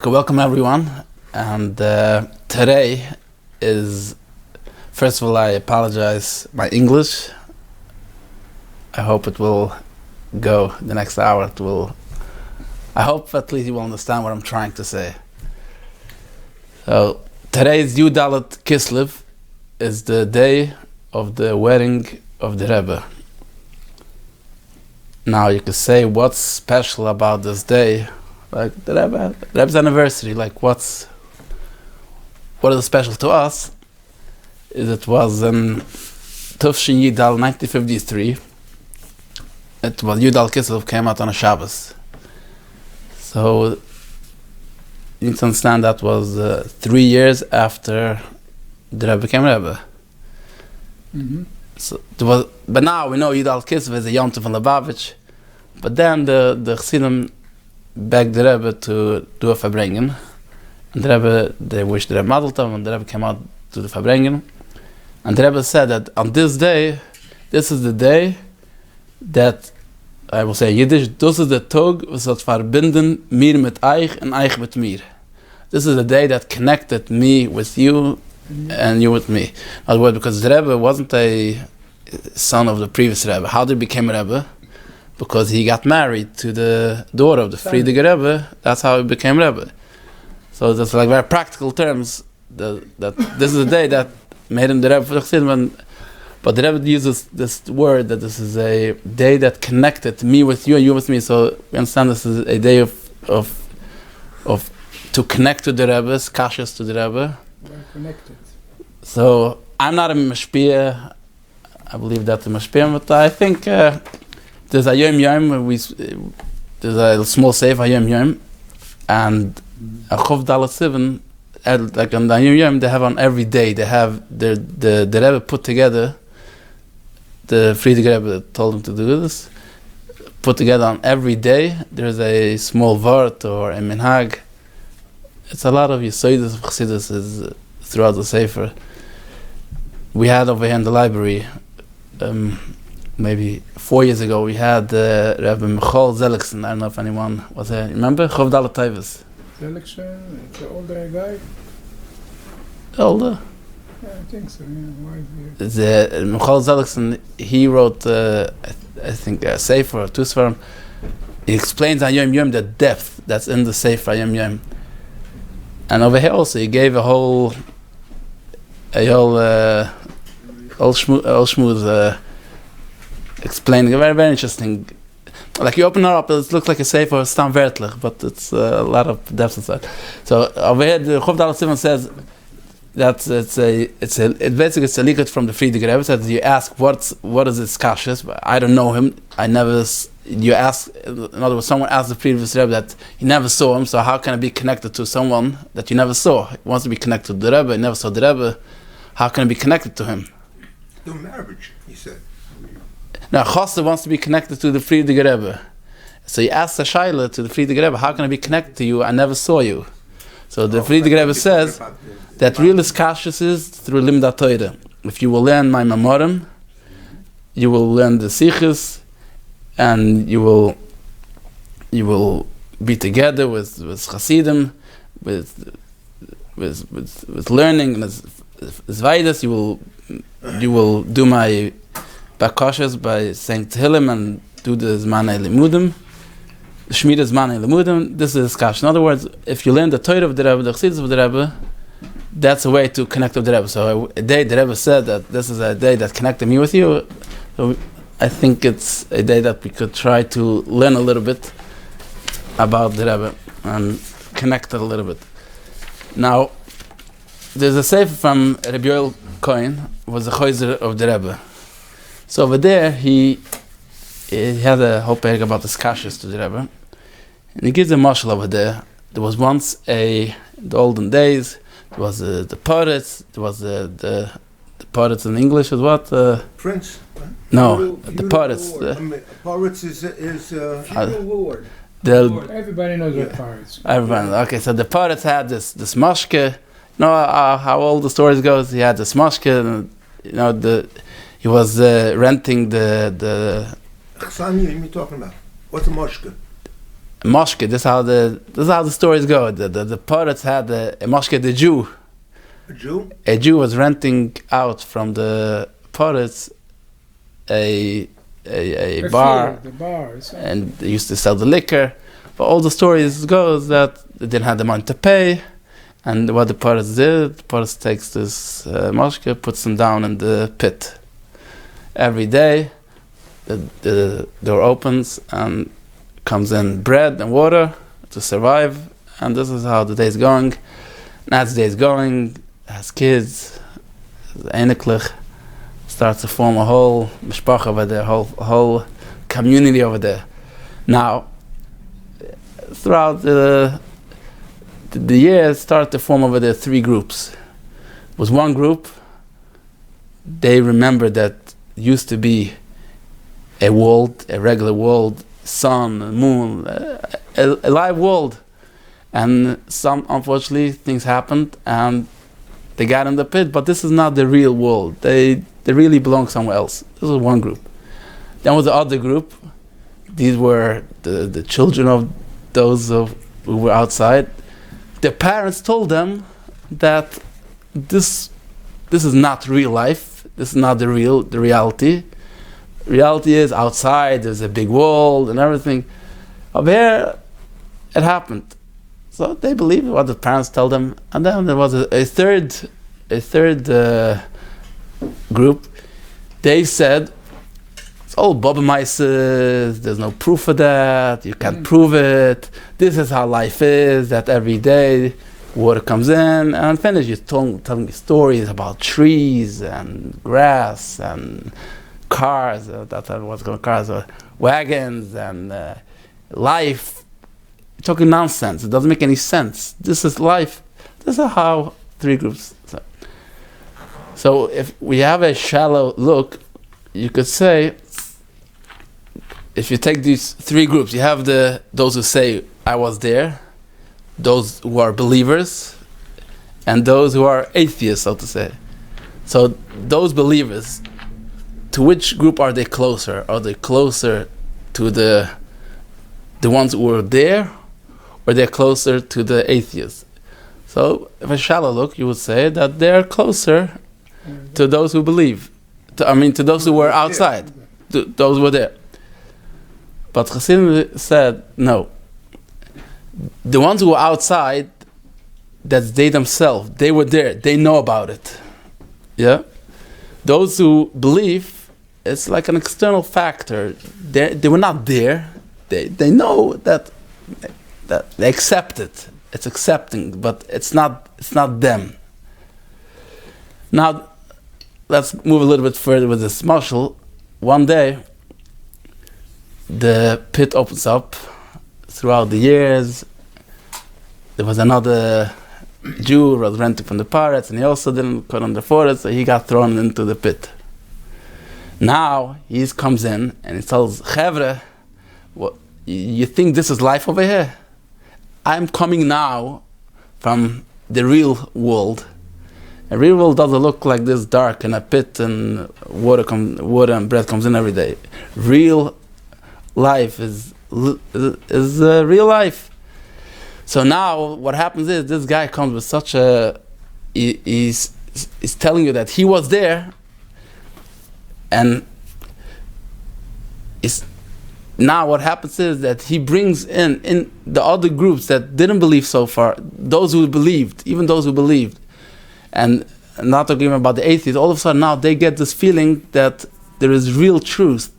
Welcome everyone, and today is, first of all, I apologize, my English. I hope it will go the next hour. I hope at least you will understand what I'm trying to say. So today's Yudalet Kislev is the day of the wedding of the Rebbe. Now you could say, what's special about this day? Like the Rebbe's anniversary, like what is special to us is it was in Tufshin Yidal 1953. It was Yudal Kislev came out on a Shabbos. So you need to understand that was 3 years after the Rebbe became Rebbe. Mm-hmm. So but now we know Yudal Kislev is a Yom Tov and Lubavitch, but then the Chassidim begged the Rebbe to do a Verbringen. And the Rebbe, they wished the Rebbe Mazel Tov, and the Rebbe came out to the Verbringen. And the Rebbe said that on this day, this is the day that, I will say in Yiddish, das ist der Tag, was hat verbinden mir mit euch und euch mit mir. This is the day that connected me with you and you with me. In other words, because the Rebbe wasn't a son of the previous Rebbe. How did he become a Rebbe? Because he got married to the daughter of the Friediger Rebbe. That's how he became Rebbe. So that's like very practical terms. That this is the day that made him the Rebbe for the Chassidim. But the Rebbe uses this word that this is a day that connected me with you and you with me. So we understand this is a day of to connect to the Rebbe's kashas to the Rebbe. We're connected. So I'm not a mashpia. I believe that's a mashpia, but I think. There's a Yom Yom, there's a small sefer Yom Yom, and a Chov Dalet 7, like on the Yom Yom, they have on every day, they have the Rebbe put together, the Friediger Rebbe told him to do this, put together on every day, there's a small vort or a minhag. It's a lot of Yesodis of Chassidus is throughout the sefer. We had over here in the library, maybe 4 years ago, we had Rabbi Michal Zelikson. I don't know if anyone was there. Remember? Chov Dalet Tevis. Zelikson, it's an older guy? Older? Yeah, I think so, yeah. Michal Zelikson, he wrote, I think, a sefer or two sefer. He explains on Yom Yom the depth that's in the sefer Yom Yom. And over here also, he gave a whole shmooze, explaining very, very interesting. Like you open her up, it looks like a sefer stam wertlich, but it's a lot of depth inside. So over here, the Chov Dalet 7 says that it's basically it's a likud from the Friediger Rebbe. That you ask what is his kashas, but I don't know him. You ask, in other words, someone asked the previous Rebbe that he never saw him. So how can I be connected to someone that you never saw? He wants to be connected to the Rebbe. He never saw the Rebbe. How can I be connected to him? Do marriage, he said. Now, Chosse wants to be connected to the Friediger Rebbe. So he asks a Shaila to the Friediger Rebbe, how can I be connected to you? I never saw you. So the Friediger Rebbe says that real iskashis is through Limda Torah. If you will learn my Mamorim, you will learn the Sichos, and you will be together with Chassidim, with learning, and Zvaidas, you will do my Bakashas by saying Tehillim and do the Zmanei Limudim, the Shmira Zmanei Limudim. This is Kash. In other words, if you learn the Torah of the Rebbe, the Chassidus of the Rebbe, that's a way to connect with the Rebbe. So a day the Rebbe said that this is a day that connected me with you. So I think it's a day that we could try to learn a little bit about the Rebbe and connect it a little bit. Now, there's a sefer from Rabbi Yoel Cohen, was the Choizer of the Rebbe. So over there, he had a whole page about the kashas to the Rebbe. And he gives a mashal over there. There was once in the olden days, there was the poets, there was the poets in English was what? Prince? No, the poets. Poets is Lord. Everybody knows what poets. Everyone. Okay, so the poets had this mashke. You know how old the stories goes? He had this mashke, and he was renting the Chasani, what are you talking about? What's a moshke? Moshe, this is how the stories go. The poets had a Moshe, the Jew. A Jew? A Jew was renting out from the poets a bar, the bars, and they used to sell the liquor. But all the stories goes that they didn't have the money to pay, and what the poets did, the poets takes this Moshe, puts him down in the pit. Every day, the door opens and comes in bread and water to survive, and this is how the day is going. And as the day is going, has kids, einiglich, starts to form a whole mishpacha over there, whole community over there. Now, throughout the years, started to form over there 3 groups. Was one group, they remember that used to be a world, a regular world, sun, moon, a live world. And some, unfortunately, things happened and they got in the pit, but this is not the real world. They really belong somewhere else. This was one group. Then was the other group. These were the children of those who were outside. Their parents told them that this is not real life. This is not the reality. Reality is outside, there's a big world and everything. Up here, it happened. So they believed what the parents tell them. And then there was a third group. They said, it's all Bobemeises, there's no proof of that, you can't prove it. This is how life is, that every day water comes in and finish. You're telling me stories about trees and grass and cars, that's what's called cars, or wagons and life. You're talking nonsense. It doesn't make any sense. This is life. This is how 3 groups. So if we have a shallow look, you could say, if you take these 3 groups, you have those who say, I was there, those who are believers, and those who are atheists, so to say. So those believers, to which group are they closer? Are they closer to the ones who were there, or they're closer to the atheists? So if a shallow look, you would say that they're closer to those who believe. To those who were outside, to those who were there. But Chassidim said, no. The ones who were outside, that's they themselves. They were there. They know about it. Yeah? Those who believe, it's like an external factor. They were not there. They know that they accept it. It's accepting, but it's not them. Now, let's move a little bit further with this mashal. One day, the pit opens up. Throughout the years, there was another Jew who was renting from the pirates, and he also didn't cut afford it, so he got thrown into the pit. Now, he comes in, and he tells, Chevre, what, you think this is life over here? I'm coming now from the real world. A real world doesn't look like this dark in a pit and water and bread comes in every day. Real life is real life. So now what happens is this guy comes with such a he's telling you that he was there, and now what happens is that he brings in the other groups that didn't believe so far, those who believed, even those who believed, and not talking about the atheists. All of a sudden now they get this feeling that there is real truth,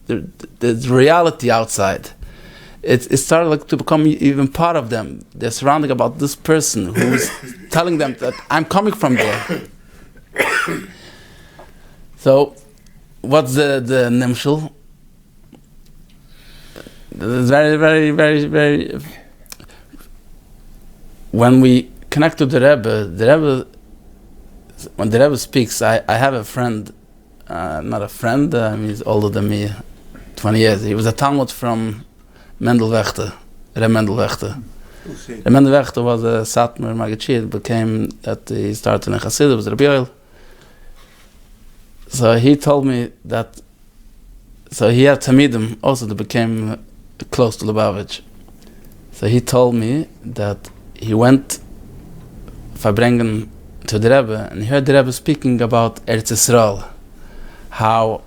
there's reality outside. It started to become even part of them. They're surrounding about this person who's telling them that I'm coming from there. So, what's the nimshal? It's very, very, very, very. When we connect to the Rebbe, when the Rebbe speaks, I have a friend, not a friend, he's older than me, 20 years. He was a Talmud from Mendel Wigder, Rebbe Mendel Wigder. Rebbe Mendel Wigder was a Satmar Magachid, became that he started in Chassidus, was Rabbi. So he told me that, so he had Tamidim also that became close to Lubavitch. So he told me that he went verbringen to the Rebbe, and he heard the Rebbe speaking about Eretz Yisrael, how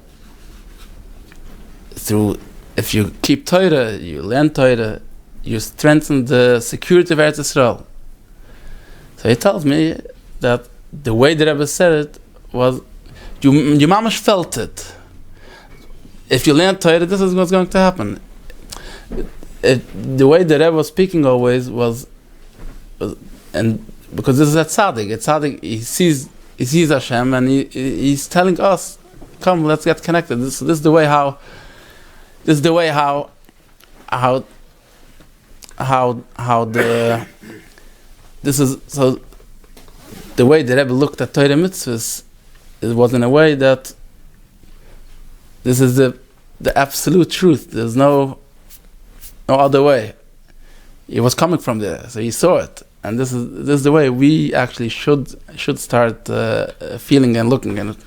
if you keep Torah, you learn Torah, you strengthen the security of Eretz Yisrael. So he tells me that the way the Rebbe said it was, you mamash felt it. If you learn Torah, this is what's going to happen. The way the Rebbe was speaking always was, and because this is a tzaddik, he sees Hashem, and he's telling us, come, let's get connected. This is the way how the way the Rebbe looked at Torah mitzvahs, it was in a way that this is the absolute truth. There's no other way. It was coming from there, so he saw it, and this is the way we actually should start feeling and looking at it.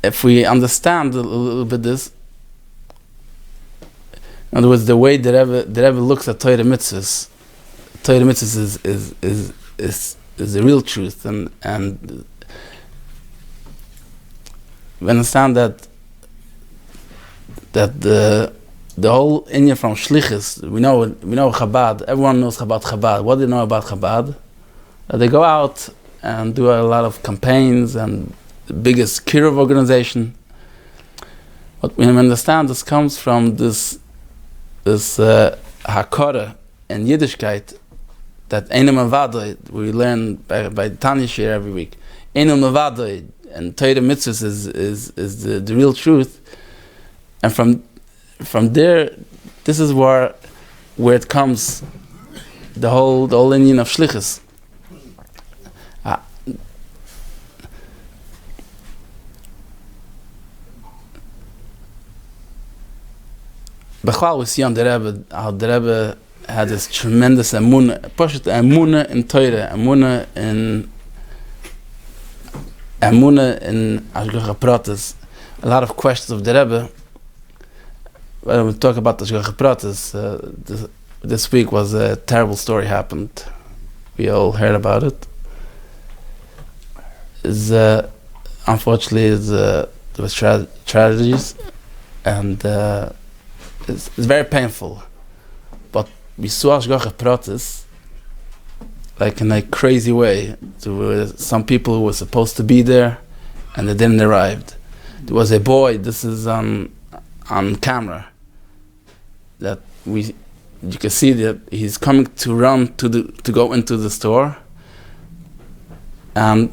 If we understand a little bit this, in other words, the way the Rebbe looks at Torah mitzvahs is the real truth, and we understand that the whole inyan from shlichus, we know Chabad. Everyone knows about Chabad. What do they know about Chabad? They go out and do a lot of campaigns and the biggest kiruv organization. But we understand this comes from this hakara and Yiddishkeit that Einam Avadoi, we learn by Tanya Shir every week. Einam Avadoi and Torah mitzvahs is the real truth, and from there, this is where it comes, the whole inyan of shlichus. Bechal, we see on the Rebbe how the Rebbe had this tremendous emunah in Torah, emunah in Ashgacha Pratis. A lot of questions of the Rebbe. When we talk about Ashgacha Pratis, this week was a terrible story happened. We all heard about it. Unfortunately, there was tragedies, and it's very painful. But we saw Ashgacha Pratis like in a crazy way. There were some people who were supposed to be there and they didn't arrive. There was a boy, this is on camera, that you can see that he's coming to run to go into the store, and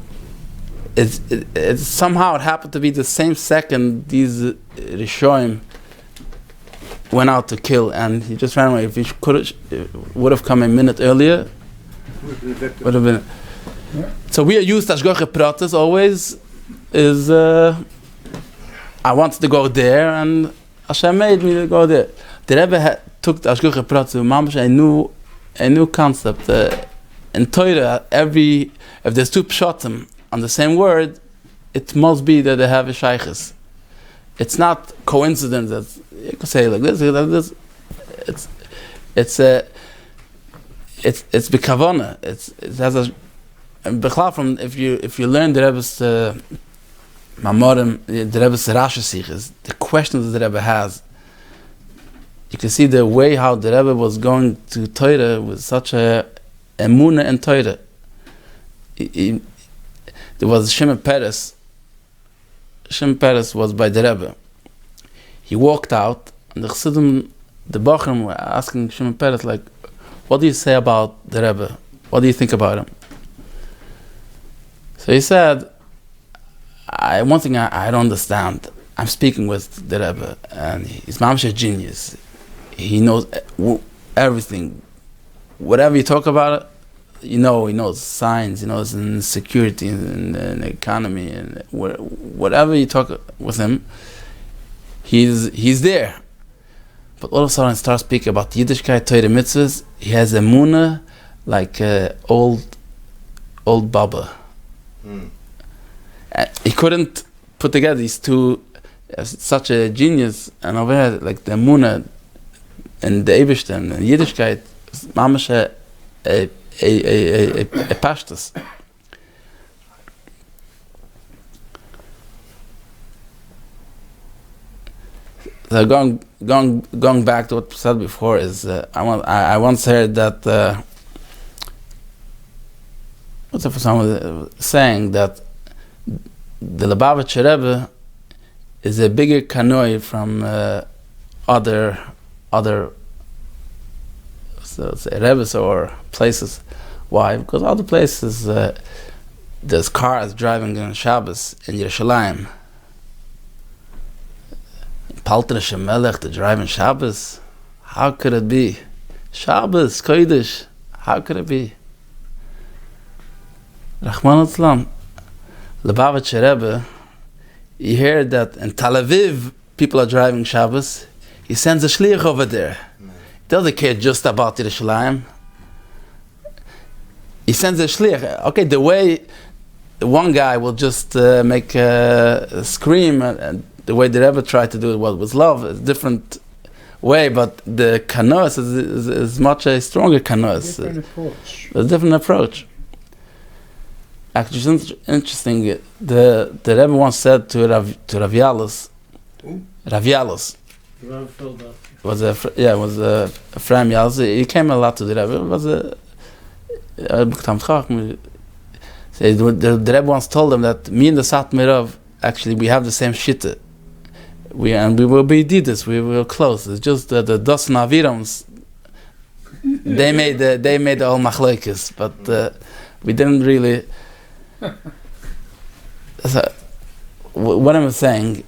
it somehow it happened to be the same second these Rishoim went out to kill, and he just ran away. If he would have come a minute earlier, would have been. Yeah. So we are used to Ashgacha Pratis always is I wanted to go there, and Hashem made me to go there. The Rebbe took the Ashgacha Pratis mamash a new concept. In Torah, if there's two pshatim on the same word, it must be that they have a shaykhis. It's not coincidence that you can say like this. It's b'kavana. It has a b'chlal from if you learn the Rebbe's mamorim, the Rebbe's Rashi sichos, the questions that the Rebbe has, you can see the way how the Rebbe was going to Torah with such a emunah in Torah. There was Shimon Peres. Shimon Peres was by the Rebbe. He walked out, and the Chassidim, the Bachrim, were asking Shimon Peres, like, what do you say about the Rebbe? What do you think about him? So he said, one thing I don't understand. I'm speaking with the Rebbe, and he's mamash a genius. He knows everything. Whatever you talk about it, he knows science, he knows in security, in the economy, and whatever you talk with him, he's there. But all of a sudden, he starts speaking about Yiddishkeit, Torah mitzvahs. He has a emunah like old Baba. He couldn't put together these two such a genius, and over here, like the Emunah and the Eibishter and the Yiddishkeit, mamash a pashtus. So going back to what I said before is I once heard that what's up for someone saying that the Lubavitcher Rebbe is a bigger kanoi from other so say Rebbes or places. Why? Because other places there's cars driving on Shabbos in Yerushalayim. Paltrische Melech to drive in Shabbos? How could it be? Shabbos, Kodesh, how could it be? Rahman al-Islam, Lubavitcher Rebbe, you hear that in Tel Aviv people are driving Shabbos, he sends a shliach over there. He doesn't care just about Yerushalayim. He sends a shliach. Okay, the way one guy will just make a scream and the way the Rebbe tried to do it was love, is a different way, but the kanoas is much a stronger kanoas. A different approach. Actually, it's interesting. The Rebbe once said to Rav Yalos, was a Ephraim Yalos. He came a lot to the Rebbe. It was the Rebbe once told him that me and the Satmirov, actually, we have the same shitta. We will be didis. We will close. It's just the Dosan Avirams. They made the all machlokes, but we didn't really. So, what I'm saying,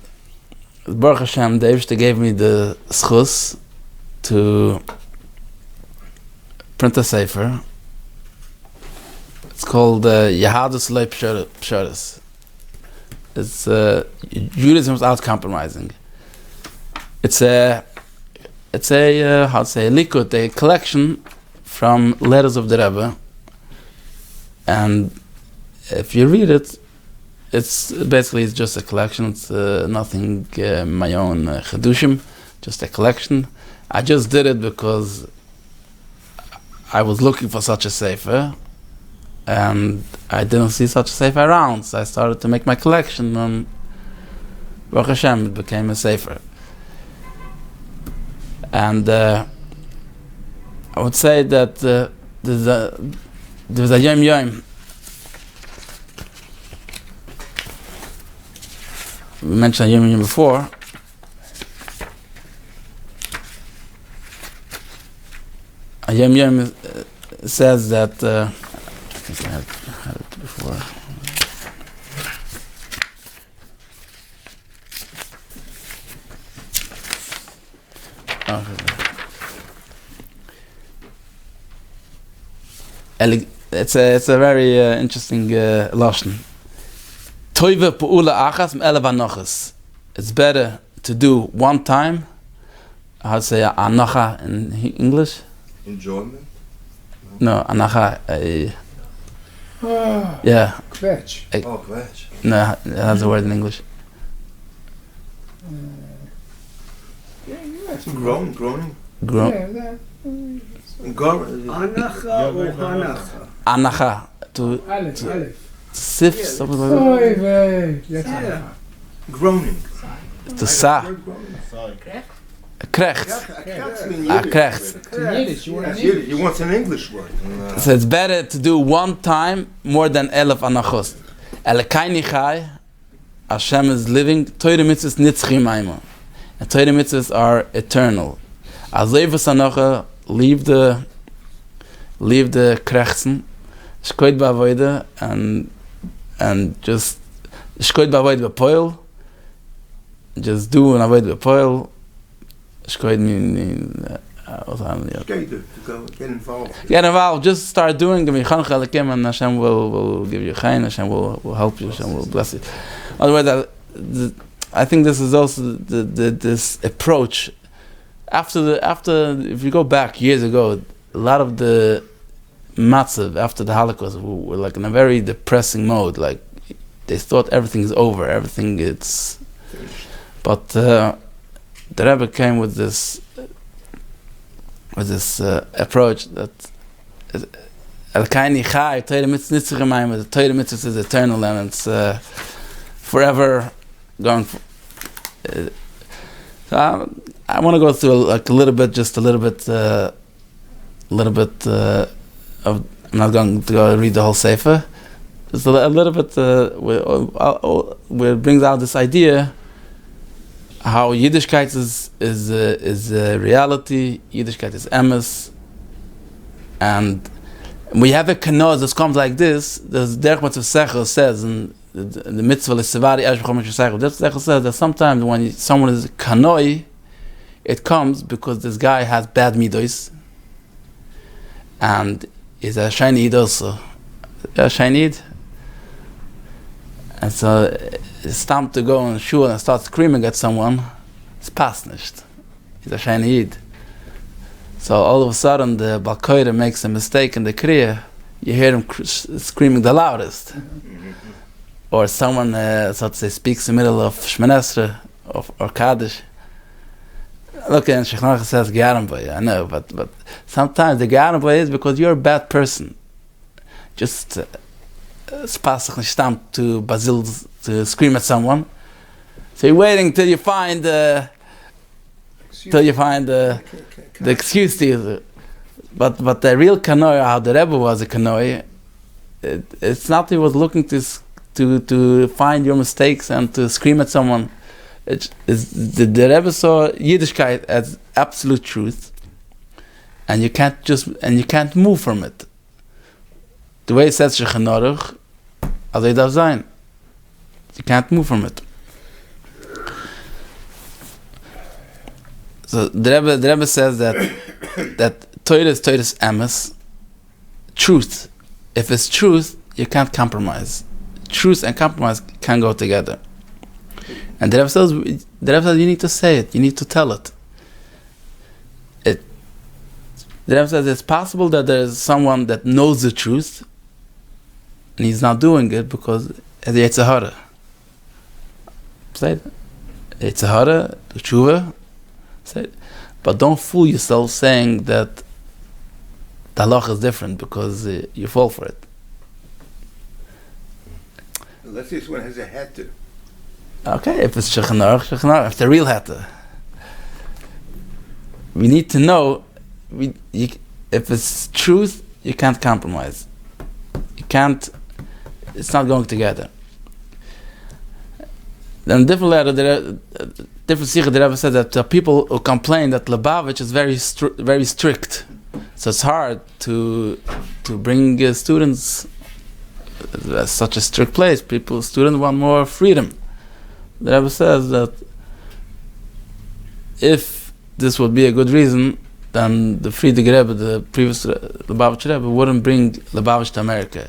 Baruch Hashem, the Eibishter gave me the schus to print a sefer. It's called Yehadus Lei Psharis. It's Judaism without compromising. It's a how to say, likud, a collection from letters of the Rebbe, and if you read it, it's just a collection. It's nothing my own chedushim, just a collection. I just did it because I was looking for such a sefer, and I didn't see such a sefer around, so I started to make my collection, and Baruch Hashem, it became a sefer. And I would say that there's a Yom Yom. We mentioned Yom Yom before. A Yom Yom says that I think I had it before. It's a very interesting lashon. Toive pu'ula achas m'elev anochas. It's better to do one time. How to say anacha in English? Enjoyment? No, anacha. Yeah. Kvetch. Kvetch. No, it has a word in English. Groaning. Anacha. To sif, something like that. Groaning. To sa. Krecht. Krecht. You want an English word. So it's better to do one time more than 11 anachos. Elekaini chai, Hashem is living. Torah mitzvahs nitzchim aimo. And Torah mitzvahs are eternal. Azevus anacha, leave the krechten, shkoit ba'avoida, and just shkoit ba'avoida b'poil. Just do an avoida b'poil. Shkoit mean get involved. Get involved. Just start doing. And Hashem will give you chayin. Hashem will help you. Hashem will bless you. Otherwise, I think this is also this approach. After if you go back years ago, a lot of the matzav after the Holocaust were like in a very depressing mode. Like they thought everything is over, everything it's. But the Rebbe came with this approach that Al-Kaini Chai, Torah Mitzvah Nitzvah, the Torah Mitzvah is eternal and it's forever going. So I want to go through a little bit of. I'm not going to go read the whole Sefer. Just a little bit where it brings out this idea how Yiddishkeit is reality, Yiddishkeit is emes, and we have a kanoi that comes like this. The Derech Mitzvah Sechel says in the mitzvah L'Sevari Esh B'chol Mitzvah Sechel. Derech Sechel says that sometimes when someone is kanoi, it comes because this guy has bad midos, and is a shiny also. A shiny. And so it's time to go on shul and start screaming at someone. It's past nicht. He's a shiny Eid. So all of a sudden the Balkoire makes a mistake in the Kriya. You hear him screaming the loudest. Or someone, so to say, speaks in the middle of Shemon Esrei or Kaddish. Look, and Shechnach says Ge'arim Boy. I know, but sometimes the Ge'arim Boy is because you're a bad person. Just spasach nishtam to Basil to scream at someone. So you're waiting till you find the excuse to use. But the real kanoi, how the Rebbe was a kanoi, it's not he was looking to find your mistakes and to scream at someone. The Rebbe saw Yiddishkeit as absolute truth, and you can't move from it. The way it says Shulchan Aruch, also darf sein. You can't move from it. So the Rebbe says that Torah is emes, truth. If it's truth, you can't compromise. Truth and compromise can go together. And the Rebbe says you need to say it, you need to tell it. The Rebbe says it's possible that there's someone that knows the truth and he's not doing it because it's a Yetzirah. Say it. Yetzirah, the tshuva. Say it. But don't fool yourself saying that the halach is different because you fall for it. Let's say someone has a heter. Okay, if it's Shulchan Aruch, if the real heter. We need to know, if it's truth, you can't compromise. You can't, it's not going together. Then different letter, different sikha, the Rebbe said that people who complain that Lubavitch is very strict. So it's hard to bring students such a strict place. Students want more freedom. The Rebbe says that if this would be a good reason, then the Friedrich Rebbe, the previous Lubavitch Rebbe, wouldn't bring Lubavitch to America,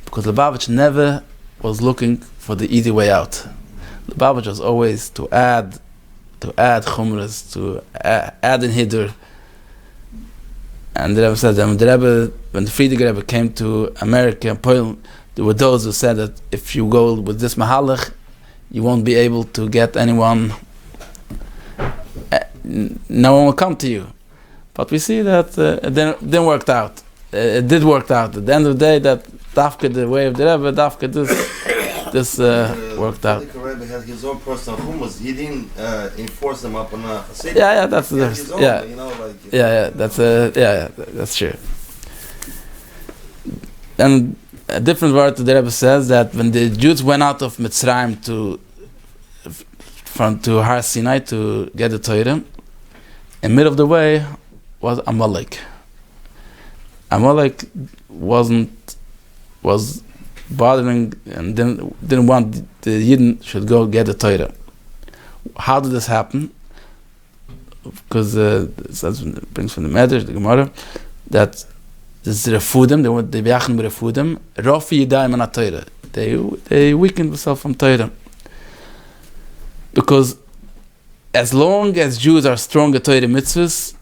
because Lubavitch never was looking for the easy way out. Lubavitch was always to add chumras, to add in Hiddur. And the Rebbe said that when the Friedrich Rebbe came to America and Poland, there were those who said that if you go with this mahalach, you won't be able to get anyone. No one will come to you. But we see that it didn't work out. It did work out. At the end of the day, that Dafka, the way of the Rebbe, Dafka, this worked out. The Rebbe had his own personal hummus. He didn't enforce them up on a city. Yeah, that's that's true. And a different word the Rebbe says that when the Jews went out of Mitzrayim to Har Sinai to get the Torah, in the middle of the way was Amalek. Amalek was bothering and didn't want the Yidden should go get the Torah. How did this happen? Because it brings from the Medrash, the Gemara, that this is Refudim, they beachen with Refudim, Rafi Yidayim and Torah. They weakened themselves from Torah. Because as long as Jews are strong at Torah mitzvahs,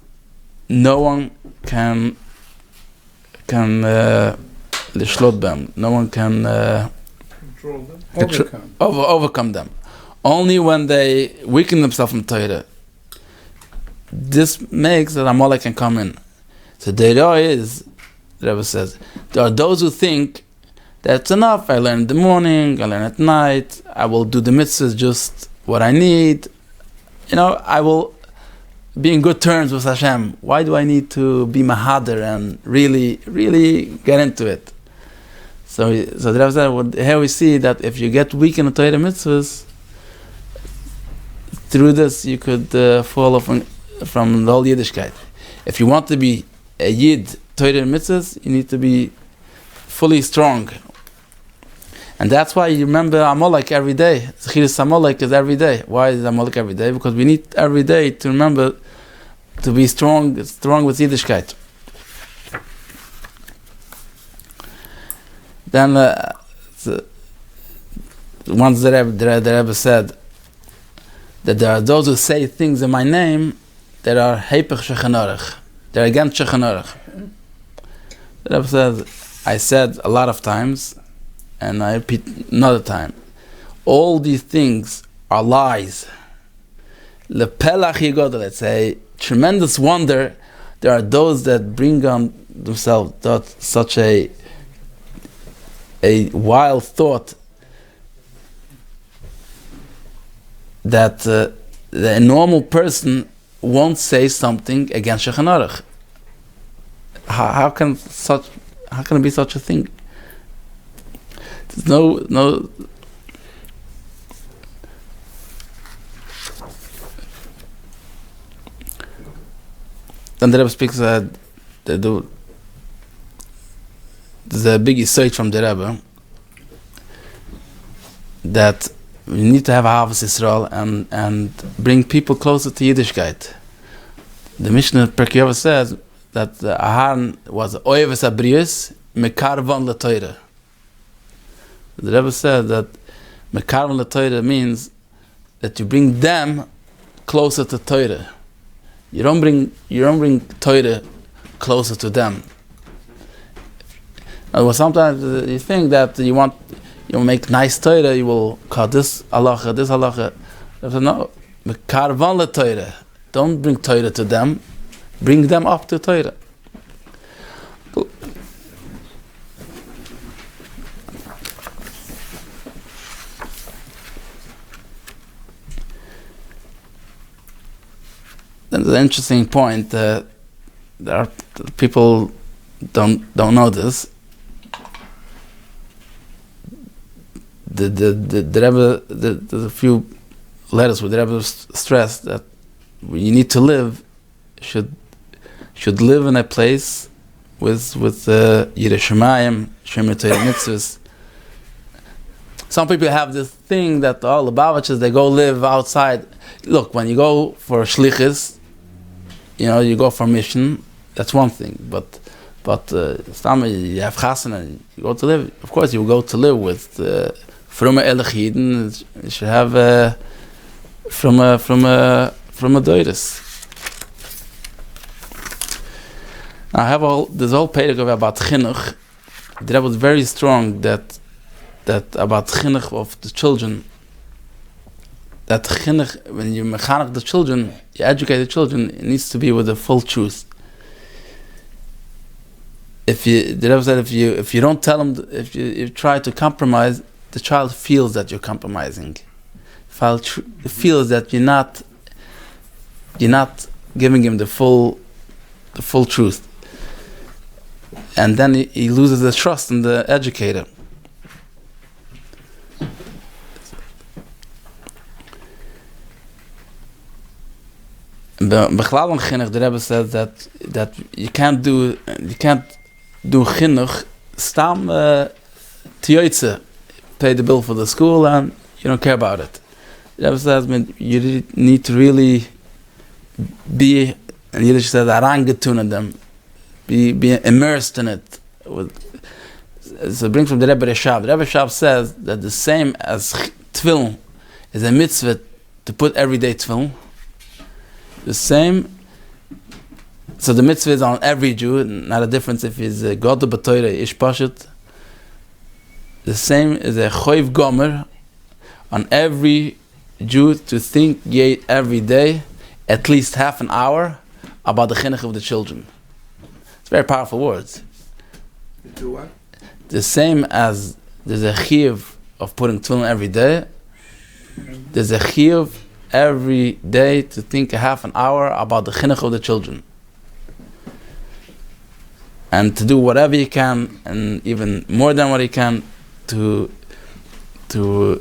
no one can no one can control them, overcome them. only when they weaken themselves from Torah, this makes that Amalek can come in. So the idea is, the Rebbe says, there are those who think that's enough. I learn in the morning, I learn at night, I will do the mitzvahs just what I need. I will be in good terms with Hashem. Why do I need to be mahader and really, really get into it? So the Rebbe said, here we see that if you get weak in the Torah mitzvahs, through this you could fall off from the whole Yiddishkeit. If you want to be a Yid Torah mitzvahs, you need to be fully strong. And that's why you remember Amalek every day. Zechirus Amalek is every day. Why is Amalek every day? Because we need every day to remember to be strong with Yiddishkeit. Then once the Rebbe said that there are those who say things in my name that are heipach shechan aruch. They're against shechan aruch. The Rebbe says, I said a lot of times, and I repeat another time, all these things are lies. Lepelach yigodel, it's a tremendous wonder. There are those that bring on themselves such a wild thought that the normal person won't say something against Shechan Aruch. How can it be such a thing? There's no. Then the Rebbe speaks there's a big insight from the Rebbe that we need to have a Havas Yisrael and bring people closer to Yiddishkeit. The Mishnah Perkei Avos says that Aharon was Oyeves Abrius Mekarvan LaTorah. The Rebbe said that Mekarvan LaTorah means that you bring them closer to Torah. You don't bring Torah closer to them. Sometimes you think that you make nice Torah, you will call this halacha. No, Mekarvan LaTorah. Don't bring Torah to them. Bring them up to Torah. Then the interesting point, there are people don't know this. The Rebbe, there's a few letters where the Rebbe stressed that you need to live, should live in a place with Yirei Shemayim, Shemir Torah mitzvahs. Some people have this thing that all the Lubavitchers, they go live outside. Look, when you go for shlichus, you go for mission, that's one thing. But you have chasana, you go to live. Of course, you go to live with Frume Elechiden. You should have from a doiris. I have this whole paragraph about chinuch. The Rebbe was very strong that about chinuch of the children. That chinuch, when you mechanech the children, you educate the children, it needs to be with the full truth. The Rebbe said, if you don't tell them, if you try to compromise, the child feels that you're compromising. Feels that you're not giving him the full truth, and then he loses the trust in the educator. Bechlal and chinuch, the Rebbe says that you can't do chinuch stam tiyoytze, pay the bill for the school and you don't care about it. The Rebbe says you need to really be, and Yiddish says arangetun in them, be immersed in it. So it brings from the Rebbe Reshab. The Rebbe Reshab says that the same as tefillin is a mitzvah to put everyday tefillin. The same. So the mitzvah is on every Jew, not a difference if he's a God of Torah, Ish Pashut. The same is a choiv gomer on every Jew to think every day, at least half an hour, about the chinuch of the children. It's very powerful words. Do what? The same as there's a chiyuv of putting tefillin every day, there's a chiyuv every day to think a half an hour about the chinuch of the children. And to do whatever you can, and even more than what you can, to the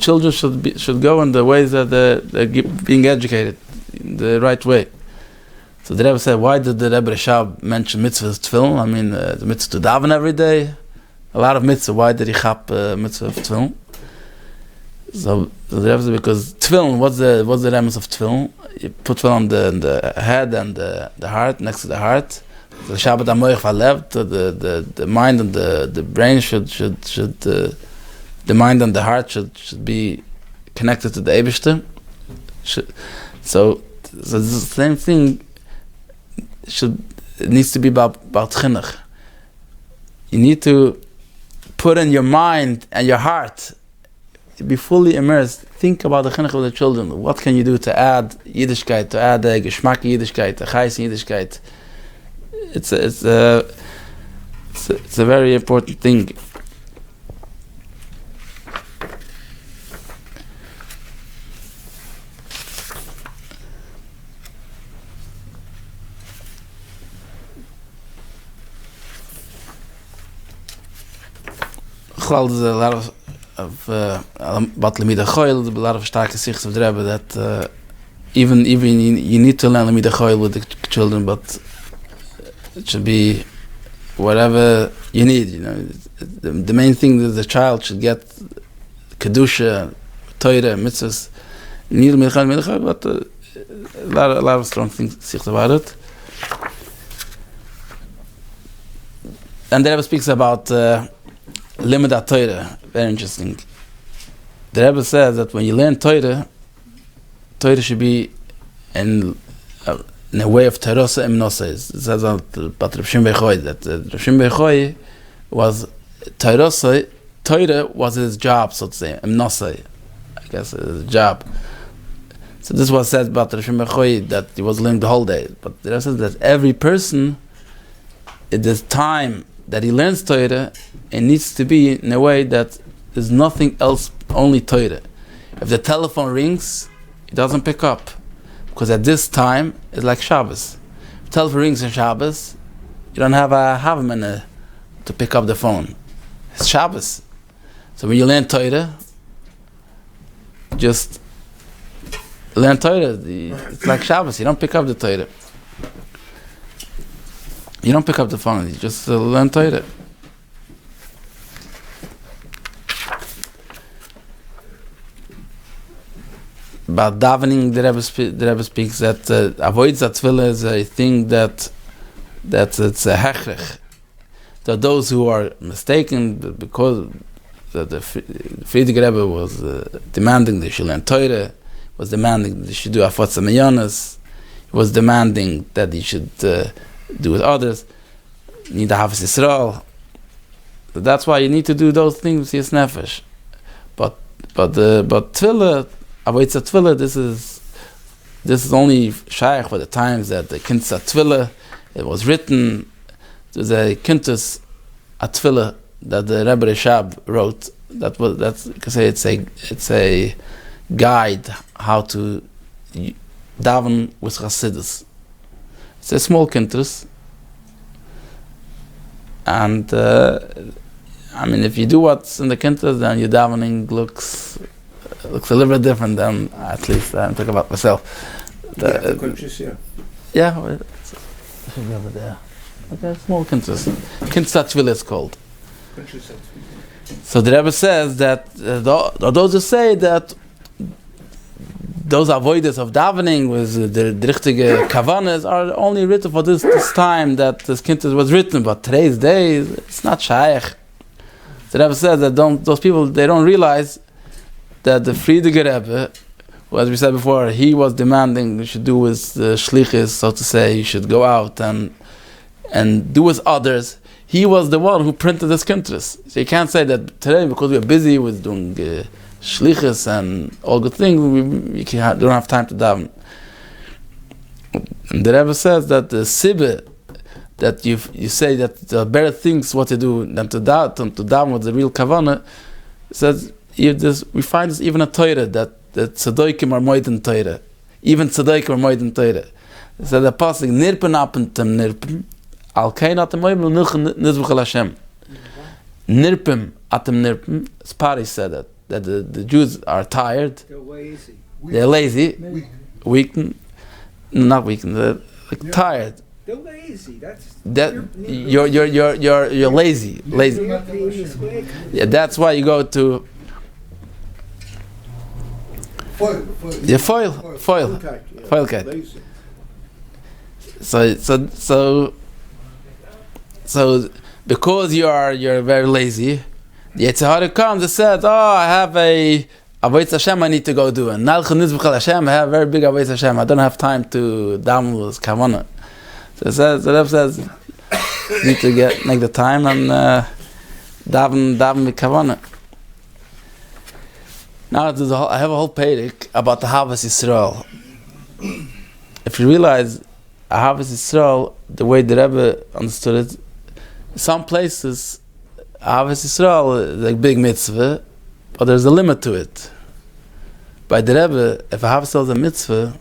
children should go in the ways that they're being educated in the right way. So the Rebbe said, why did the Rebbe Rashab mention mitzvahs tefillin? I mean, the mitzvah to daven every day, a lot of mitzvah. Why did he chap mitzvah of tefillin? So the Rebbe said, because tefillin, what's the remez of tefillin? You put tefillin on the head and the heart, next to the heart. The Shabbat HaMoich V'Alev, the mind and the brain should the mind and the heart should be connected to the Eibishter. So the same thing it needs to be about chinuch. You need to put in your mind and your heart, be fully immersed. Think about the chinuch of the children. What can you do to add Yiddishkeit, to add a Geschmack Yiddishkeit, a Chais Yiddishkeit? It's a very important thing. There's a lot of about Lamida Choil, there's a lot of stark sikhs of the Rebbe that even you need to learn Lamida Choil with the children, but it should be whatever you need. You know, the main thing that the child should get kedusha, Torah, mitzvahs. You need Lamida Choil, but a lot of strong things sikhs about it. And the Rebbe speaks about Limud Torah, very interesting. The Rebbe says that when you learn Torah should be in a way of Terosa Emnosa. It says about Reb Shimon Bechoi that Reb Shimon Bechoi was Torah was his job, so to say, Emnosa, I guess his job. So this was said about Reb Shimon Bechoi that he was learning the whole day. But the Rebbe says that every person, at this time that he learns Torah, it needs to be in a way that there's nothing else, only Torah. If the telephone rings, he doesn't pick up, because at this time it's like Shabbos. If the telephone rings on Shabbos, you don't have a havamina to pick up the phone. It's Shabbos. So when you learn Torah, just learn Torah. It's like Shabbos. You don't pick up the Torah. You don't pick up the phone. You just learn Torah. About davening, the Rebbe speaks that avoid Tefillah is a thing that it's a hechrich. There are those who are mistaken because the Friedrich Rebbe was demanding they should learn Torah, was demanding that they should do Afotza Mayonas, was demanding that they should do with others, need to have Yisrael. That's why you need to do those things with Yis Nefesh. But Tefillah, Avoitza Tefillah, this is only shaykh for the times that the Kintus Tefillah, it was written. There's a Kintus Tefillah that the Rebbe Rashab wrote. It's a guide how to daven with Chassidus. It's a small Kintus, and I mean, if you do what's in the Kintus, then your davening looks a little bit different than, at least I'm talking about myself. Yeah, it should be over there. Okay, small Kintus. Kintus Tefillah is called. So the Rebbe says that those who say that those avoiders of davening with the richtige kavanas are only written for this time that this Kintus was written, but today's day it's not shaykh. The Rebbe says that those people, they don't realize that the Friedrich Rebbe, who, as we said before, he was demanding you should do with the shlichus, so to say, you should go out and do with others. He was the one who printed this Kintus. So you can't say that today, because we're busy with doing shlichus and all good things, we don't have time to daven. And the Rebbe says that the sibbe, that you say that there are better things what to do than to daven with the real kavanah, says we find this even a Torah, that tzaddikim are moiden Torah. Even tzaddikim are moiden Torah. So the passage nirpen apentem nirpen al kein atem moibel nizbuchel Hashem. Nirpem atem nirpem. Spari said that the Jews are tired. They're lazy. Weak. Not weak. They're tired. They're lazy. You're lazy. Lazy. Yeah, that's why you go to foil cat. So because you're very lazy, the Yetzer Hara comes and says, I have a Avodas Hashem I need to go do, and Nalchon Nizbuchel Hashem, I have a very big Avodas Hashem, I don't have time to daven with kavanah. So the Rebbe says, you need to make the time and daven with kavanah. Now I have a whole pedic about the Havas Yisrael. If you realize Havas Yisrael, the way the Rebbe understood it, some places Havas Yisrael is a big mitzvah, but there's a limit to it. By the Rebbe, if a Havas Yisrael is a mitzvah,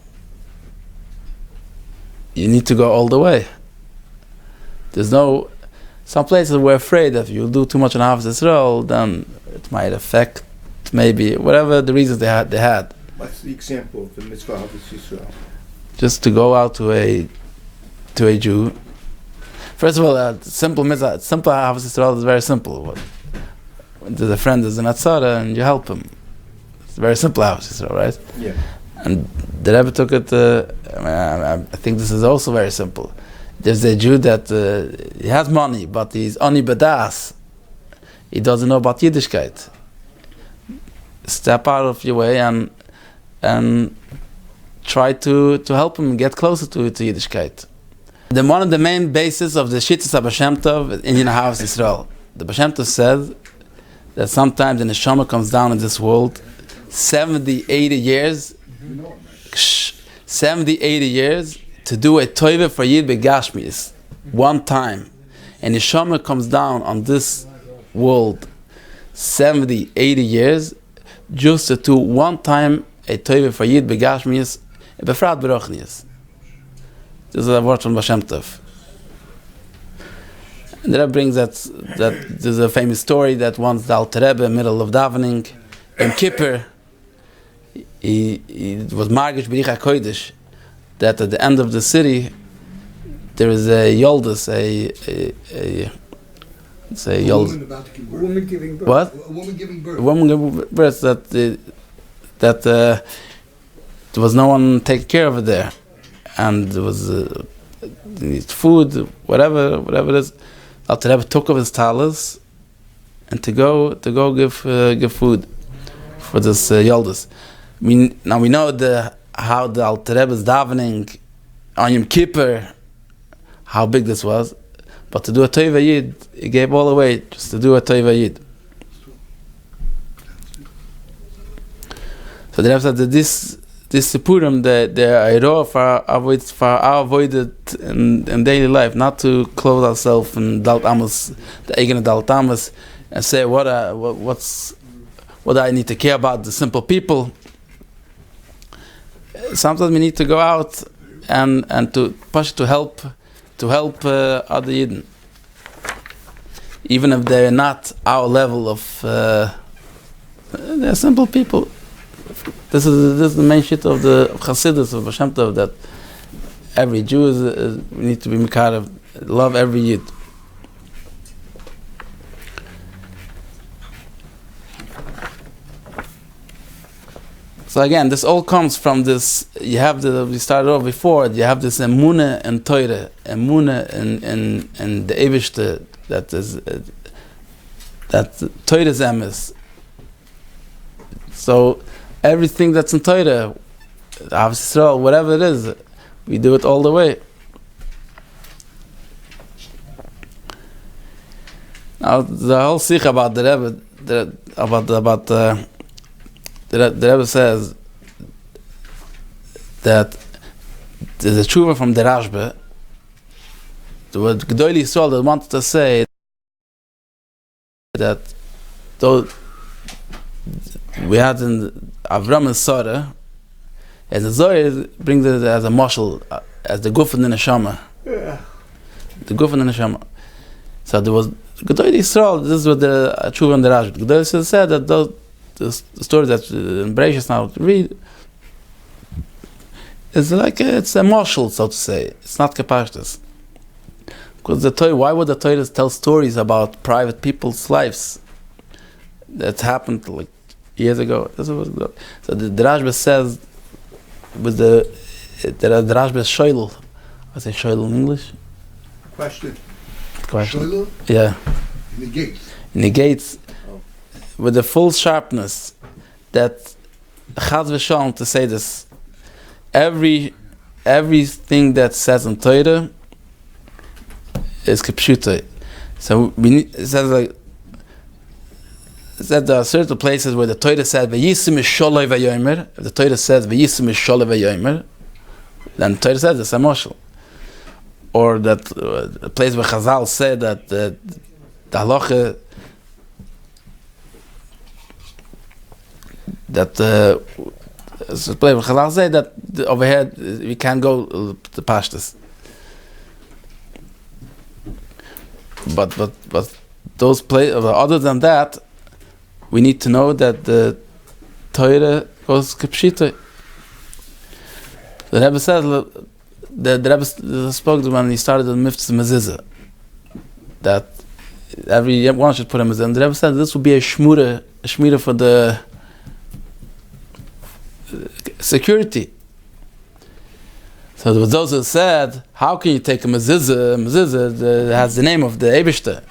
you need to go all the way. Some places we're afraid that if you do too much on Havas Yisrael, then it might affect, maybe, whatever the reasons they had. What's the example of the mitzvah of Yisrael? Just to go out to a Jew. First of all, simple mitzvah, simple Havas Yisrael is very simple. There's a friend who's in Atzara and you help him. It's very simple Havas Yisrael, right? Yeah. And the Rebbe took it. I think this is also very simple. There's a Jew that he has money, but he's oni bedas. He doesn't know about Yiddishkeit. Step out of your way and try to help him get closer to Yiddishkeit. Then one of the main bases of the Shittas Baal Shem Tov in Havas Yisrael. The Baal Shem Tov said that sometimes the neshama comes down in this world 70, 80 years, 70, 80 years to do a toive for Yid Begashmis one time. And neshama comes down on this world 70, 80 years just to do one time a toive for Yid Begashmis befrat berochnius. This is a word from Baal Shem Tov. And that brings that there's a famous story that once the Alter Rebbe, middle of davening, in Kippur, he was margish b'rich HaKodesh, that at the end of the city there is a yoldus, a woman giving birth. What? A woman giving birth. A woman giving birth that there was no one taking care of it there, and there was food, whatever it is. Alter Rebbe took off his talis and to go give food for this yoldus. Now we know how the Alter Rebbe is davening on Yom Kippur, how big this was, but to do a Toiv Yid, he gave all away just to do a Toiv Yid. So the Rebbe said that this Sipurim, the Eiro for our avoided in daily life, not to clothe ourselves in Dalt Amos, the Eigen Dalt Amos, and say what I need to care about the simple people. Sometimes we need to go out and to push to help other Yidden, even if they're not our level of. They're simple people. This is the main shit of the Chassidus of Baal Shem Tov, that every Jew we need to be mekarev, love every Yid. So again, this all comes from this. We started off before. You have this emunah and Torah, emunah and the Eivishter, that is that Torah's emes. So everything that's in Torah, Havas Yisrael, whatever it is, we do it all the way. Now the whole sikh about the Rebbe, about the Rebbe says that there's a tshuva from the Rashba. What Gedolei Yisrael that wanted to say that though we had in Avram and Sarah, as the Zohar brings it as a mashal, as the guf and the neshama. Yeah. The guf and the neshama. So there was Gedolei Yisrael. This is what the tshuva and the Rashba. Gedolei Yisrael said that the story that in Bereshis now read is like it's a mashal, so to say. It's not kapashtas. Because the Torah, why would the Torah tell stories about private people's lives that happened like years ago? So the Rashba says with the Rashba shoyl. I say shoyl in English. Question. Shoyl? Yeah. Negates with the full sharpness that Chaz v'Shalom to say this. Everything that says in Torah is kipshuta. So it says like there are certain places where the Torah says v'yisim misholei v'yomer. If the Torah says v'yisim misholei v'yomer, then the Torah says it's a mashal. Or that a place where Chazal said that the halacha that it's a place where Chazal say that over here we can't go to pashtas. But those places, other than that, we need to know that the Torah goes kipshita. The Rebbe said, the Rebbe spoke when he started the Mezuzah, that everyone should put a Mezuzah. And the Rebbe said this would be a shmira for the security. So there was those who said, how can you take a Mezuzah that has the name of the Eibishter?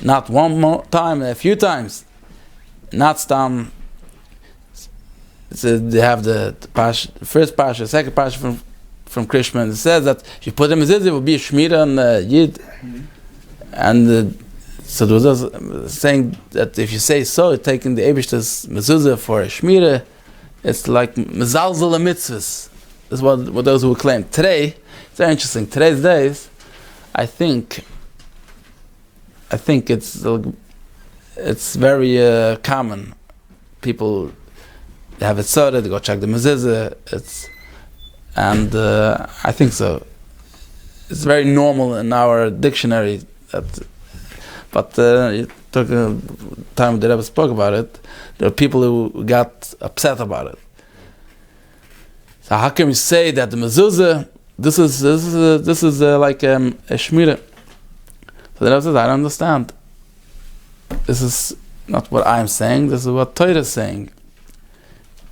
Not one more time, a few times. Not stam. So they have the first parsha, second parsha from Krishna. It says that if you put a Mezuzah, it will be a Shmira and Yid. And so there was those saying that if you say so, taking the Eibishter's Mezuzah for a Shmira, it's like Mezalzel mitzvahs. This is what those who claim. Today, it's very interesting. Today's days, I think it's very common. People they have it sorted, they go check the Mezuzah. And I think so. It's very normal in our dictionary. But it took a time that Rebbe spoke about it. There are people who got upset about it. So how can we say that the Mezuzah, this is like a shmira? So the Rebbe says, I don't understand. This is not what I'm saying. This is what Torah is saying.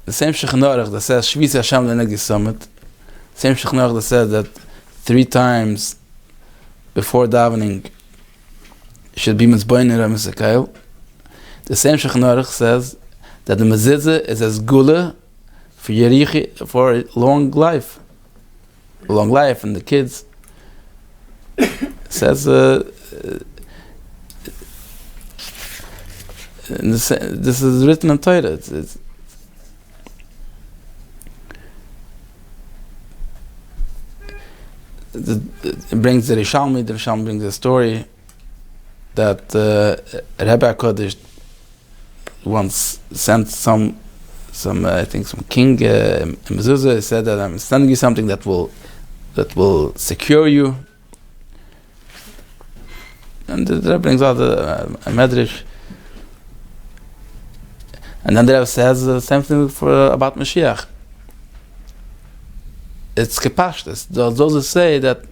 The same Shulchan Aruch that says Shvis Hashem Lenegi Summit. Same Shulchan Aruch that says that 3 times before davening should be Mitzboiner and Mitzakail. The same Shulchan Aruch says that the Mezuzah is as gula for Yerichi, for a long life, and the kids. Says this is written in Torah. It brings the Rishalmi. The Rishalmi brings a story that Rebbe Kodesh once sent some I think some king in Mezuzah. He said that I'm sending you something that will secure you. And that brings out a medrash. And then the Rebbe says the same thing about Mashiach. It's kepashtus. Those who say that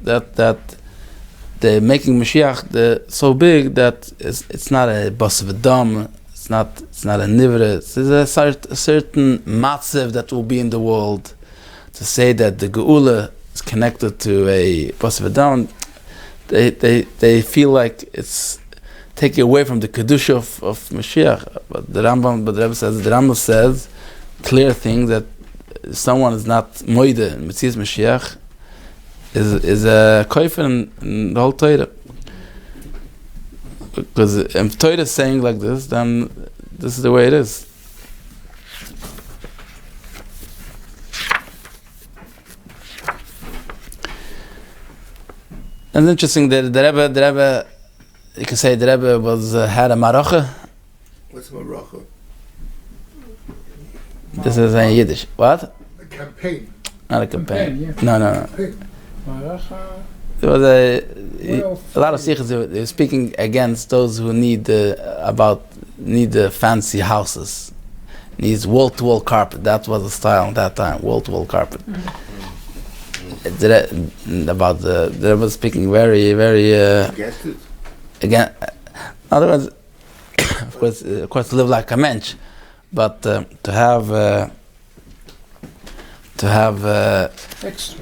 they're making Mashiach so big that it's not a bus of a dam. It's not a nivra. It's a certain matzev that will be in the world. To say that the geula is connected to a bus of a dam, they feel like it's taking away from the kedusha of Mashiach. But the Rebbe says clear thing that someone is not moide in Metzias Mashiach is a koifer in the whole Torah. Because if Torah is saying like this, then this is the way it is. It's interesting that the Rebbe, you can say the Rebbe had a maracha. What's maracha? This is in Yiddish. What? A campaign. Not a campaign. Yeah. No. Maracha. There was a lot of sikhs. They were speaking against those who need fancy houses, needs wall-to-wall carpet. That was the style at that time, wall-to-wall carpet. About they were speaking very, very Against it. again. In other words, of course, to live like a mensch, but to have Extra.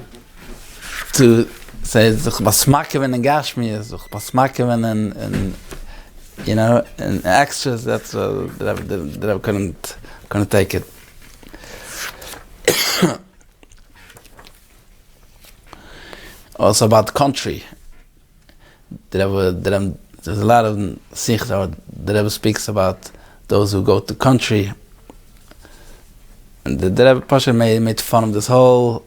to say was smaken and gashmi is was smaken and you know and extras. That's that I couldn't take it. Also about the country. There's a lot of sikhs that the Rebbe speaks about those who go to country. And the Rebbe Pasha made fun of this whole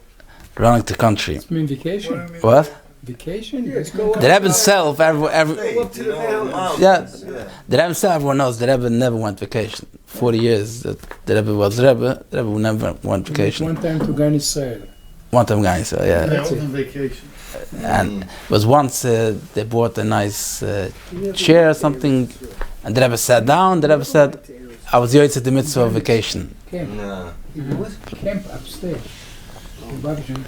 running to country. It's mean vacation. What? Vacation? Yes, go The Rebbe himself, Hey, up to the mountains. yeah, the Rebbe himself, everyone knows the Rebbe never went vacation. 40 years that the Rebbe was Rebbe, the Rebbe never went vacation. One time to Gan Israel. One time guy, so yeah. That's it. vacation. And it was once they bought a nice chair or something, and the Rebbe sat down. The Rebbe said, "I was yoytze the mitzvah of vacation." Camp. No. Camp upstairs. In Babjan.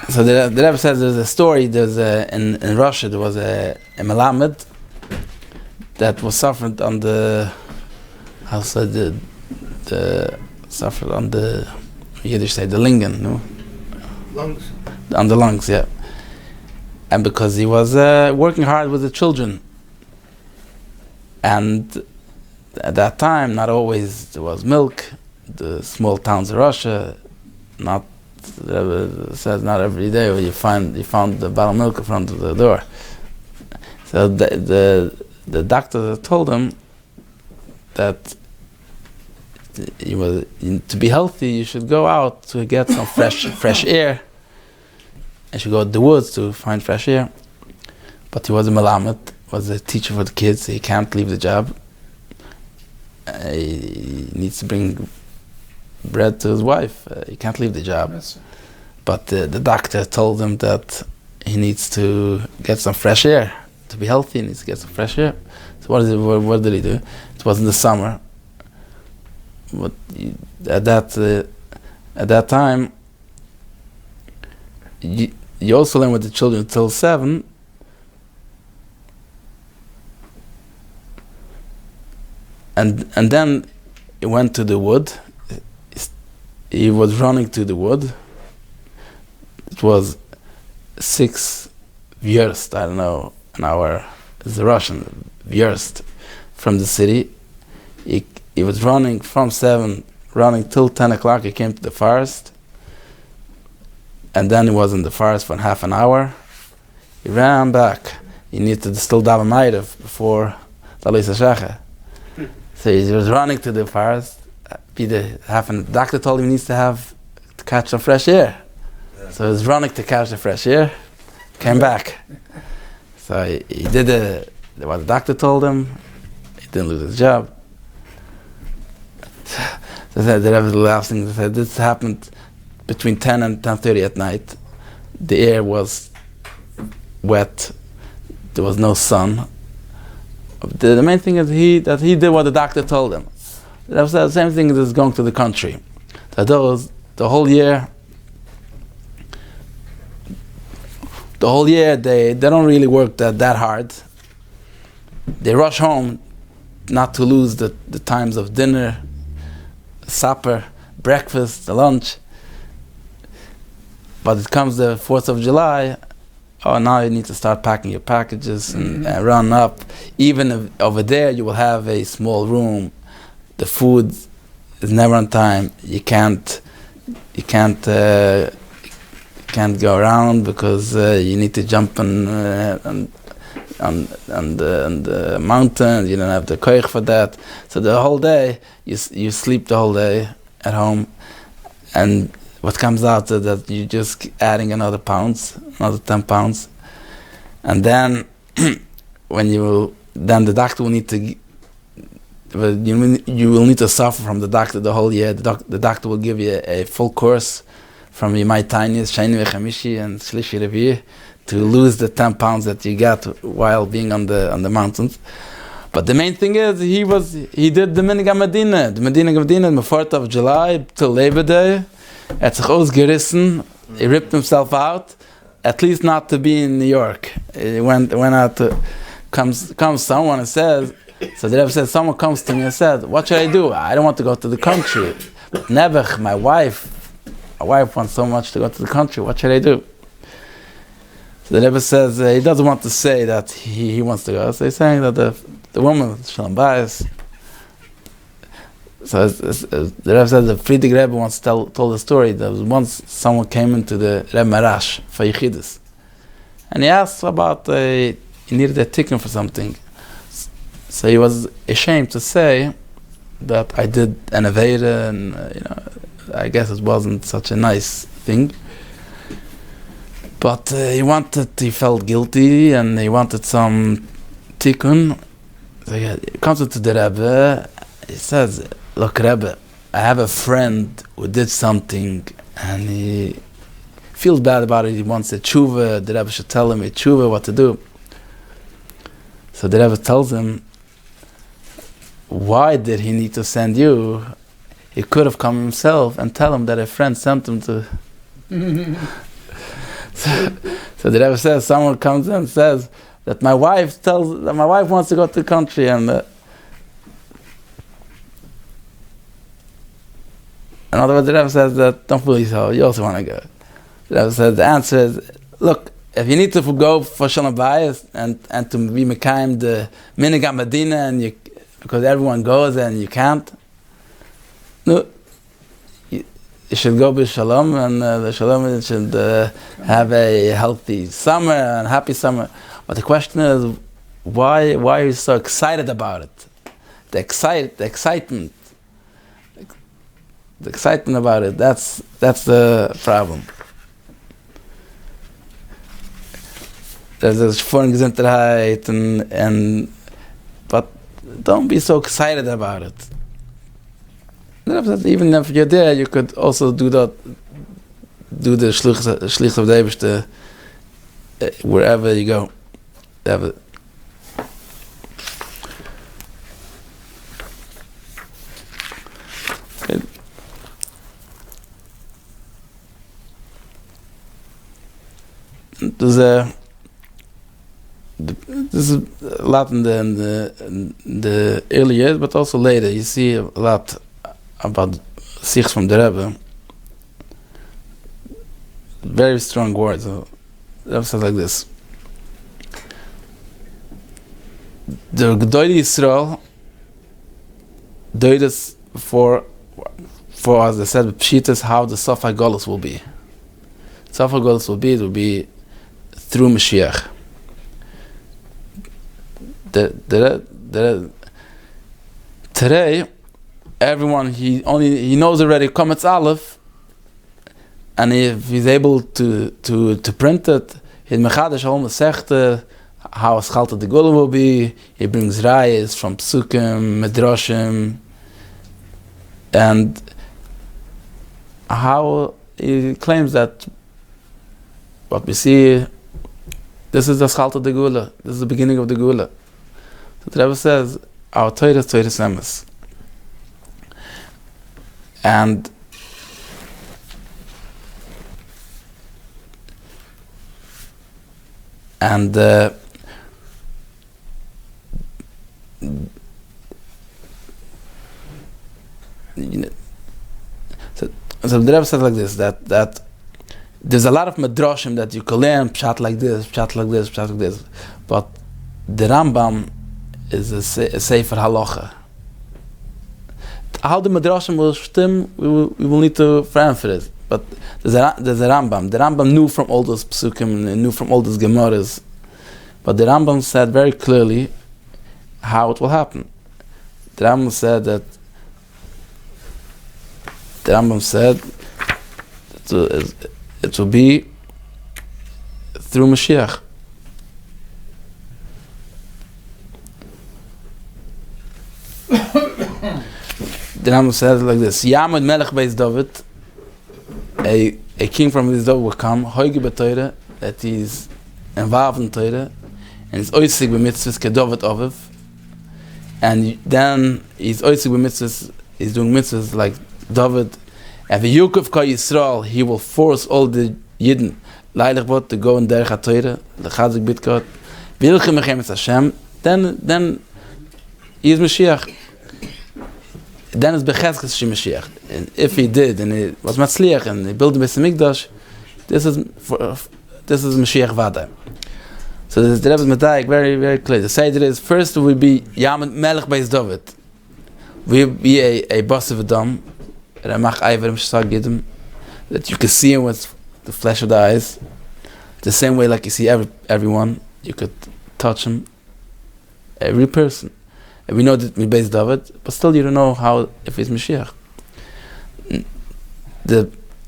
So the Rebbe says there's a story. In Russia there was a melamed that was suffered on the suffered on the Yiddish say the lingen, no? Lungs. On the lungs, yeah. And because he was working hard with the children, and at that time, not always there was milk. The small towns of Russia, says not every day where you found the bottle of milk in front of the door. So the doctor told him that to be healthy, you should go out to get some fresh air. And should go to the woods to find fresh air. But he was a melamed, was a teacher for the kids. So he can't leave the job. He needs to bring bread to his wife. He can't leave the job. That's it. But the doctor told him that he needs to get some fresh air. To be healthy, he needs to get some fresh air. So what did he do? It was in the summer. But at that time, you also learn with the children until 7. And then he went to the wood. He was running to the wood. It was 6 verst, I don't know, an hour. It's the Russian verst from the city. He was running from 7, running till 10 o'clock. He came to the forest. And then he was in the forest for half an hour. He ran back. He needed to still daven ma'ariv before Talis HaShacha. So he was running to the forest. The doctor told him he needs to catch some fresh air. Yeah. So he was running to catch the fresh air. Came back. So he did what the doctor told him. He didn't lose his job. So the last thing they said, this happened between 10 and 10:30 at night. The air was wet. There was no sun. The main thing is that he did what the doctor told him. That was the same thing as going to the country. That the whole year they don't really work that hard. They rush home not to lose the times of dinner, supper, breakfast, the lunch. But it comes the 4th of July, now you need to start packing your packages and run up. Even if over there you will have a small room, the food is never on time. You can't go around because you need to jump and on the mountain. You don't have the koich for that. So the whole day you sleep the whole day at home, and what comes out is that you're just adding another 10 pounds, and then then the doctor will need to. You will need to suffer from the doctor the whole year. The doctor will give you a full course from Yemai Tainis, Sheni V'Chamishi, and Shlishi Revi to lose the 10 pounds that you got while being on the mountains. But the main thing is he did the Minig Medina. The Medina Medina on the 4th of July till Labor Day. At sich ausgerissen. He ripped himself out. At least not to be in New York. He went out to comes someone and says. So the Rebbe said, someone comes to me and said, what should I do? I don't want to go to the country. But never, my wife wants so much to go to the country. What should I do? So the Rebbe says, he doesn't want to say that he wants to go. So he's saying that the woman, Shalom Bayis. So the Rebbe says, the Friedrich Rebbe once told the story that once someone came into the Rebbe Marash for Yechidus. And he asked about, he needed a ticket for something. So he was ashamed to say that I did an Aveda, and I guess it wasn't such a nice thing. But he felt guilty, and he wanted some tikkun. So he comes to the Rebbe. He says, "Look, Rebbe, I have a friend who did something, and he feels bad about it. He wants a tshuva. The Rebbe should tell him a tshuva, what to do." So the Rebbe tells him, why did he need to send you? He could have come himself and tell him that a friend sent him to. So the Rebbe says, someone comes in and says that my wife wants to go to the country, and in other words, the Rebbe says that don't fool yourself, you also want to go. The Rebbe says the answer is, look, if you need to go for Shalom Bayis and to be Mekayim the Minig Medina, and because everyone goes and you can't, no, you should go with Shalom, and the Shalom should have a healthy summer and happy summer. But the question is, why are you so excited about it? The excitement about it. That's the problem. There's a Vorgesundheit, but don't be so excited about it. Even if you're there, you could also do the Shlich of the Eibishter wherever you go. Okay. This is a lot in the early years, but also later. You see a lot about Sikhs from the Rebbe. Very strong words. The Rebbe says like this: the Gedolei Yisrael did this for as they said, Pshitas, how the Sof HaGolus will be. Sof HaGolus will be through Mashiach. Today, everyone he knows already Kometz Aleph, and if he's able to print it, his Mechadash Hol Masechta, how a Schalta de Gula will be. He brings rayas from Psukim, Medrashim, and how he claims that what we see, this is the Schalta de Gula, this is the beginning of the Gula. So the Rebbe says, our Torah is Torah Semes. And so the Rebbe says like this, that there's a lot of medrashim that you can learn, pshat like this, pshat like this, pshat like this, but the Rambam is a sefer halacha. How the medrashim will stem, we will need to frame for it. But there's a Rambam. The Rambam knew from all those psukim, and knew from all those gemaras But the Rambam said very clearly how it will happen. The Rambam said it will be through Mashiach. The Rambam says like this: Yamud Melech Beis David, a king from Beis David will come, Hoige b'Torah, that he's involved in Torah, and he's oisig b'mitzvahs kedovet oviv, and then he's oisig b'mitzvahs, he's doing mitzvahs like David, and v'yukuf ka Yisrael, he will force all the Yidden, leilich bot, to go in derech ha-Torah, lechazik bitkot, v'ilchem mechemes Hashem, then he is Mashiach. Then it's Becheskes Shi Mashiach. And if he did, and it was Matzliach, and he built the Beis Hamikdash, this is Mashiach Vada. So the Rebbe's Medayik very, very clear. The Seder is, first will be Yamad Melech Beis David. Will be a boss of Adam, Ramach Eiverim Shesag Yidim, that you can see him with the flesh of the eyes. The same way like you see everyone, you could touch him. Every person. And we know that we Beis David, but still you don't know how if he's Mashiach.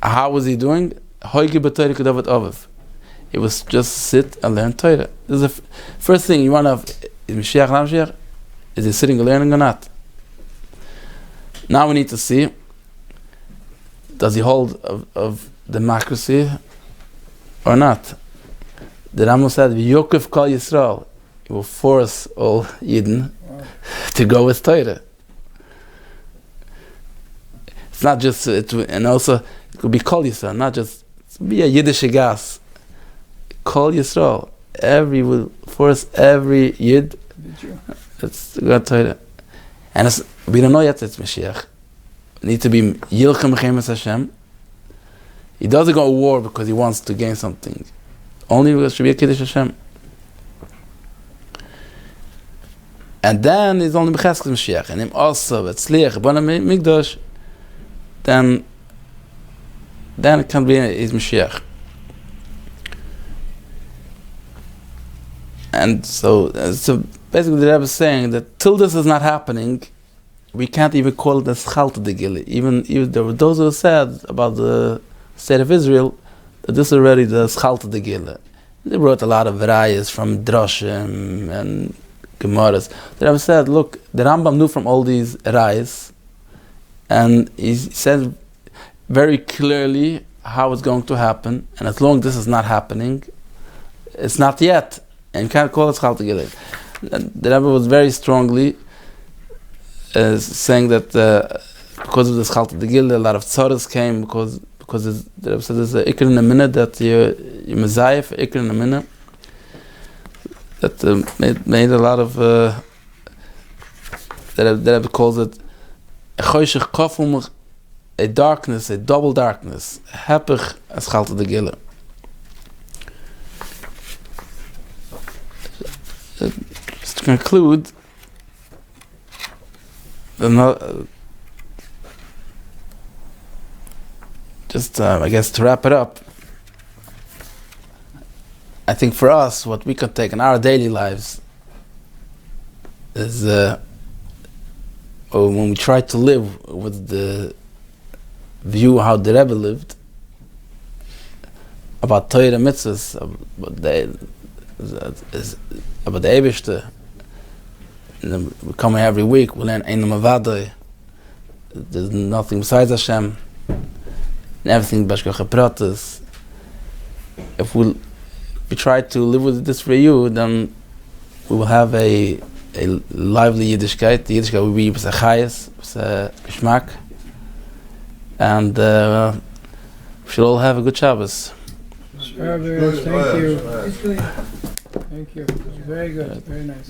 How was he doing? Hoige b'Torah kedovet oviv. He was just sit and learn Torah. This is the first thing you want to have. Is Mashiach not Mashiach? Is he sitting and learning or not? Now we need to see, does he hold of democracy or not? The Rambam said, V'yokef kol Yisrael. He will force all Yidden to go with Torah. It's not just, and also it could be Kol Yisrael, not just be a Yiddish gas. Kol Yisrael. Will force every Yid. It's got Torah. And we don't know yet it's Mashiach. It needs to be Yilchem Mechemes Hashem. He doesn't go to war because he wants to gain something. Only because it should be a Kiddush Hashem. And then he's only Becheskes Mashiach. And him also, Etzliach, B'nai Mikdash, then it can be his Mashiach. And so basically the Rebbe is saying that till this is not happening, we can't even call it a Schalta de Gili. Even there were those who said about the state of Israel that this is already the Schalta de Gili. They wrote a lot of varayas from Drashim and Gemaras. The Rebbe said, look, the Rambam knew from all these rayas, and he said very clearly how it's going to happen, and as long as this is not happening, it's not yet, and you can't call it Schalta Gili. The Rebbe was very strongly saying that because of the Schalta Gili, a lot of tzaras came, because the Rebbe said there's an ikr in a minute that you're mezayef, ikr in a minute, that made a lot of that Rebbe calls it a darkness, a double darkness, hepech as Schalta de Gili. Just to conclude, I guess to wrap it up, I think for us, what we can take in our daily lives is when we try to live with the view how the Rebbe lived, about Torah mitzvahs, about the Eibishter. We come here every week, we learn Ein Mavadai. There's nothing besides Hashem, and everything Bashkoche Pratis. If we try to live with this for you, then we will have a lively Yiddishkeit. The Yiddishkeit will be with a chayes, with a geschmack, and we should all have a good Shabbos. Thank you. Thank you. Very good. Very nice.